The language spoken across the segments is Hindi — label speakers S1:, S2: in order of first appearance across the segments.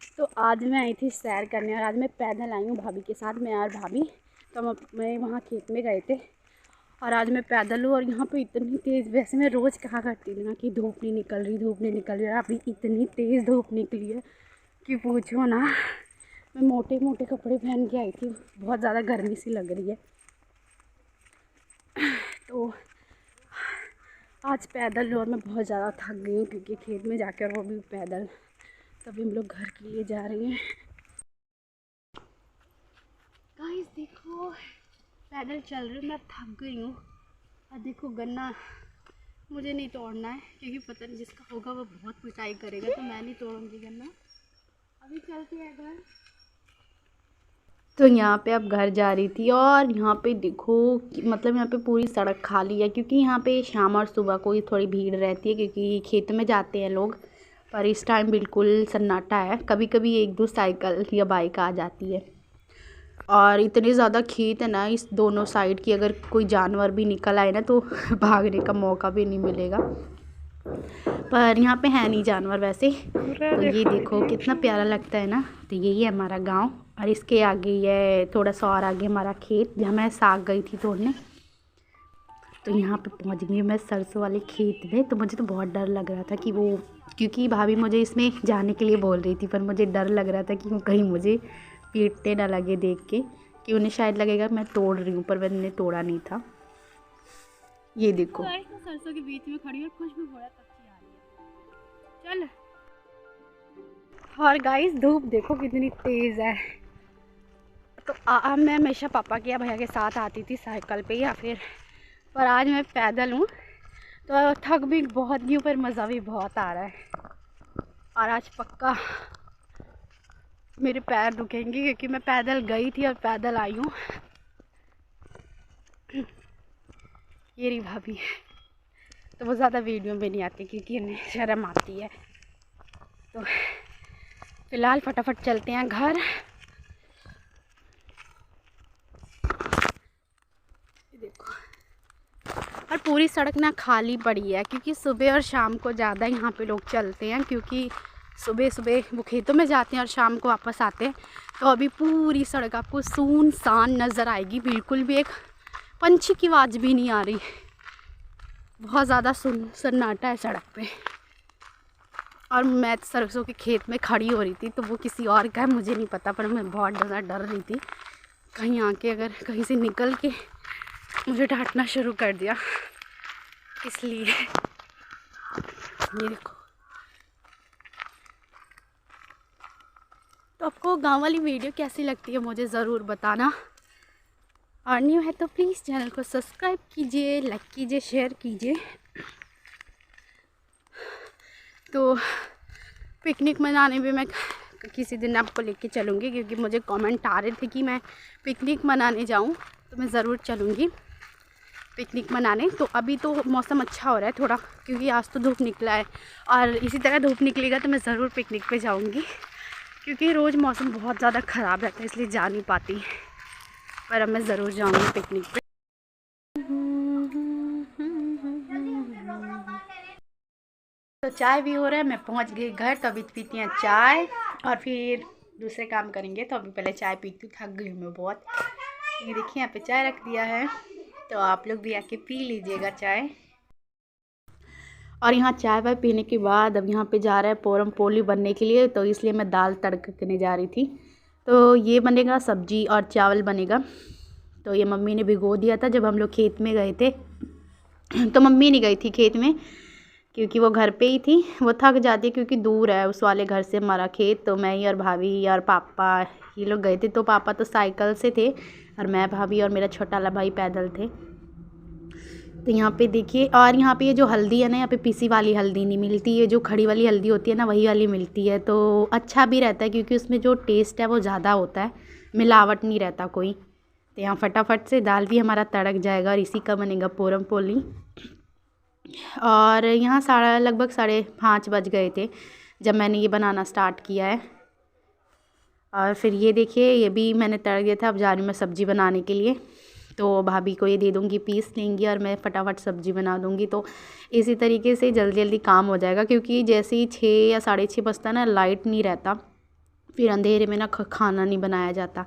S1: तो आज मैं आई थी सैर करने और आज मैं पैदल आई हूँ भाभी के साथ, मैं और भाभी। तो मैं वहाँ खेत में गए थे और आज मैं पैदल हूँ। और यहाँ पे इतनी तेज़, वैसे मैं रोज़ कहा करती थी ना कि धूप नहीं निकल रही, धूप नहीं निकल रही, अभी इतनी तेज़ धूप निकली है कि पूछो ना। मैं मोटे मोटे कपड़े पहन के आई थी, बहुत ज़्यादा गर्मी सी लग रही है। तो आज पैदल और मैं बहुत ज़्यादा थक गई हूँ क्योंकि खेत में जाकर वो भी पैदल। तभी हम लोग घर के लिए जा रहे हैं। गाइस देखो, पैदल चल रही हूँ, मैं थक गई हूँ। और देखो गन्ना मुझे नहीं तोड़ना है क्योंकि पता नहीं जिसका होगा वो बहुत पिटाई करेगा, तो मैं नहीं तोड़ूंगी गन्ना। अभी चलते हैं घर। तो यहाँ पे अब घर जा रही थी और यहाँ पे देखो मतलब यहाँ पे पूरी सड़क खाली है क्योंकि यहाँ पे शाम और सुबह को ही थोड़ी भीड़ रहती है क्योंकि खेत में जाते हैं लोग। पर इस टाइम बिल्कुल सन्नाटा है, कभी कभी एक दो साइकिल या बाइक आ जाती है। और इतने ज़्यादा खेत है ना इस दोनों साइड की, अगर कोई जानवर भी निकल आए ना तो भागने का मौका भी नहीं मिलेगा। पर यहाँ पे है नहीं जानवर वैसे। तो ये देखो कितना प्यारा लगता है ना। तो यही है हमारा गांव और इसके आगे ये थोड़ा सा और आगे हमारा खेत जहाँ मैं साग गई थी तोड़ने। तो यहाँ पे पहुँच गई मैं सरसों वाले खेत में। तो मुझे तो बहुत डर लग रहा था कि वो, क्योंकि भाभी मुझे इसमें जाने के लिए बोल रही थी, पर मुझे डर लग रहा था कि वो कहीं मुझे पीटने ना लगे देख के, कि उन्हें शायद लगेगा मैं तोड़ रही हूँ, पर मैंने तोड़ा नहीं था। ये देखो सरसों के बीच में खड़ी और खुशबू बड़ा अच्छी आ रही है। चल। और गाइस धूप देखो कितनी तेज़ है। तो मैं हमेशा पापा के या भैया के साथ आती थी साइकिल पे या फिर, पर आज मैं पैदल हूँ तो थक भी बहुत गई हूँ पर मज़ा भी बहुत आ रहा है। और आज पक्का मेरे पैर दुखेंगे क्योंकि मैं पैदल गई थी और पैदल आई हूँ। ये रही भाभी, तो वो ज़्यादा वीडियो में नहीं आती क्योंकि उन्हें शर्म आती है। तो फिलहाल फटाफट चलते हैं घर। देखो और पूरी सड़क ना खाली पड़ी है क्योंकि सुबह और शाम को ज़्यादा यहाँ पे लोग चलते हैं, क्योंकि सुबह सुबह वो खेतों में जाते हैं और शाम को वापस आते हैं। तो अभी पूरी सड़क आपको सुनसान नज़र आएगी, बिल्कुल भी एक पंछी की आवाज़ भी नहीं आ रही। बहुत ज़्यादा सन्नाटा है सड़क पे। और मैं सरसों के खेत में खड़ी हो रही थी, तो वो किसी और का है मुझे नहीं पता, पर मैं बहुत ज़्यादा डर रही थी कहीं आके अगर कहीं से निकल के मुझे डांटना शुरू कर दिया, इसलिए। ये देखो, तो आपको गांव वाली वीडियो कैसी लगती है मुझे ज़रूर बताना। और न्यू है तो प्लीज़ चैनल को सब्सक्राइब कीजिए, लाइक कीजिए, शेयर कीजिए। तो पिकनिक मनाने भी मैं किसी दिन आपको लेके चलूँगी क्योंकि मुझे कमेंट आ रहे थे कि मैं पिकनिक मनाने जाऊँ, तो मैं ज़रूर चलूँगी पिकनिक मनाने। तो अभी तो मौसम अच्छा हो रहा है थोड़ा, क्योंकि आज तो धूप निकला है और इसी तरह धूप निकलेगा तो मैं ज़रूर पिकनिक पे जाऊँगी, क्योंकि रोज़ मौसम बहुत ज़्यादा ख़राब रहता है इसलिए जा नहीं पाती। पर अब मैं ज़रूर जाऊँगी पिकनिक पे। तो चाय भी हो रहा है, मैं पहुंच गई घर। तो अभी पीती हैं चाय और फिर दूसरे काम करेंगे। तो अभी पहले चाय पीती हूँ, थक गई हूँ मैं बहुत। ये देखिए यहाँ पे चाय रख दिया है, तो आप लोग भी आके पी लीजिएगा चाय। और यहाँ चाय वाय पीने के बाद अब यहाँ पे जा रहा है पोरम पोली बनने के लिए, तो इसलिए मैं दाल तड़कने जा रही थी। तो ये बनेगा, सब्जी और चावल बनेगा। तो ये मम्मी ने भिगो दिया था जब हम लोग खेत में गए थे। तो मम्मी नहीं गई थी खेत में क्योंकि वो घर पे ही थी, वो थक जाती क्योंकि दूर है उस वाले घर से हमारा खेत। तो मैं ही और भाभी और पापा ये लोग गए थे। तो पापा तो साइकिल से थे और मैं, भाभी और मेरा छोटा वाला भाई पैदल थे। तो यहाँ पे देखिए, और यहाँ पे ये जो हल्दी है ना, यहाँ पे पीसी वाली हल्दी नहीं मिलती है, जो खड़ी वाली हल्दी होती है ना वही वाली मिलती है। तो अच्छा भी रहता है क्योंकि उसमें जो टेस्ट है वो ज़्यादा होता है, मिलावट नहीं रहता कोई। तो यहाँ फटाफट से दाल भी हमारा तड़क जाएगा और इसी का बनेगा पोरम पोली। और यहाँ लगभग 5:30 बज गए थे जब मैंने ये बनाना स्टार्ट किया है। और फिर ये देखिए, ये भी मैंने तड़ दिया था। अब जा रही हूँ मैं सब्ज़ी बनाने के लिए। तो भाभी को ये दे दूँगी, पीस लेंगी और मैं फटाफट सब्ज़ी बना दूँगी। तो इसी तरीके से जल्दी जल्दी काम हो जाएगा, क्योंकि जैसे ही 6 या 6:30 बजता ना लाइट नहीं रहता, फिर अंधेरे में ना खाना नहीं बनाया जाता।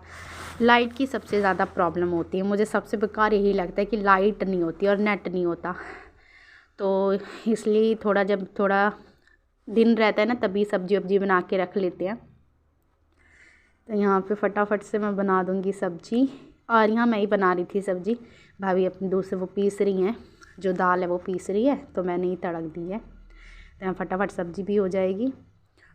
S1: लाइट की सबसे ज़्यादा प्रॉब्लम होती है, मुझे सबसे बेकार यही लगता है कि लाइट नहीं होती और नेट नहीं होता। तो इसलिए जब थोड़ा दिन रहता है ना तभी सब्जी वब्जी बना के रख लेते हैं। तो यहाँ पे फटाफट से मैं बना दूँगी सब्जी। और यहाँ मैं ही बना रही थी सब्जी, भाभी अपनी दूर से वो पीस रही हैं, जो दाल है वो पीस रही है, तो मैंने ही तड़क दी है। तो यहाँ फटाफट सब्जी भी हो जाएगी।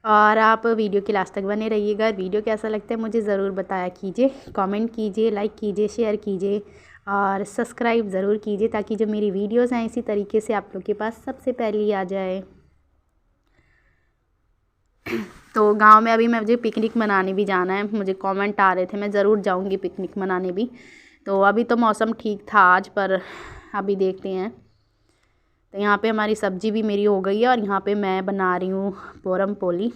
S1: और आप वीडियो के लास्ट तक बने रहिएगा। वीडियो कैसा लगता है मुझे ज़रूर बताया कीजिए, कमेंट कीजिए, लाइक कीजिए, शेयर कीजिए और सब्सक्राइब ज़रूर कीजिए, ताकि जो मेरी वीडियोस हैं इसी तरीके से आप लोग के पास सबसे पहले आ जाए। तो गांव में अभी मुझे पिकनिक मनाने भी जाना है, मुझे कमेंट आ रहे थे, मैं ज़रूर जाऊंगी पिकनिक मनाने भी। तो अभी तो मौसम ठीक था आज, पर अभी देखते हैं। तो यहाँ पे हमारी सब्ज़ी भी मेरी हो गई है और यहाँ पे मैं बना रही हूँ पोरम पोली।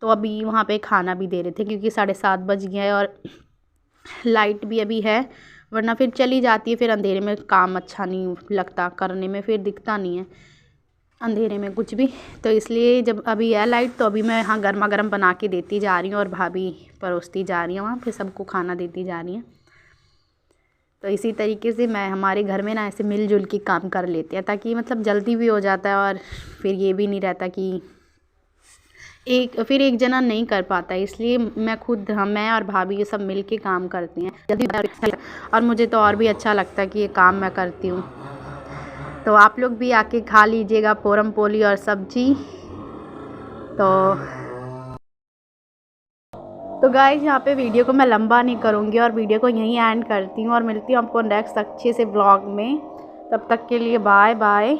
S1: तो अभी वहाँ पे खाना भी दे रहे थे, क्योंकि 7:30 बज गया है और लाइट भी अभी है, वरना फिर चली जाती है, फिर अंधेरे में काम अच्छा नहीं लगता करने में, फिर दिखता नहीं है अंधेरे में कुछ भी। तो इसलिए जब अभी है लाइट तो अभी मैं यहाँ गर्मा गर्म बना के देती जा रही हूँ और भाभी परोसती जा रही हैं वहाँ फिर सबको खाना देती जा रही हैं। तो इसी तरीके से मैं हमारे घर में ना ऐसे मिलजुल के काम कर लेते हैं, ताकि मतलब जल्दी भी हो जाता है और फिर ये भी नहीं रहता कि एक जना नहीं कर पाता। इसलिए मैं और भाभी ये सब मिल के काम करते हैं जल्दी, और मुझे तो और भी अच्छा लगता है कि ये काम मैं करती हूँ। तो आप लोग भी आके खा लीजिएगा पोरम पोली और सब्जी। तो गाइस यहाँ पे वीडियो को मैं लंबा नहीं करूँगी और वीडियो को यहीं एंड करती हूँ और मिलती हूँ आपको नेक्स्ट अच्छे से ब्लॉग में। तब तक के लिए बाय बाय।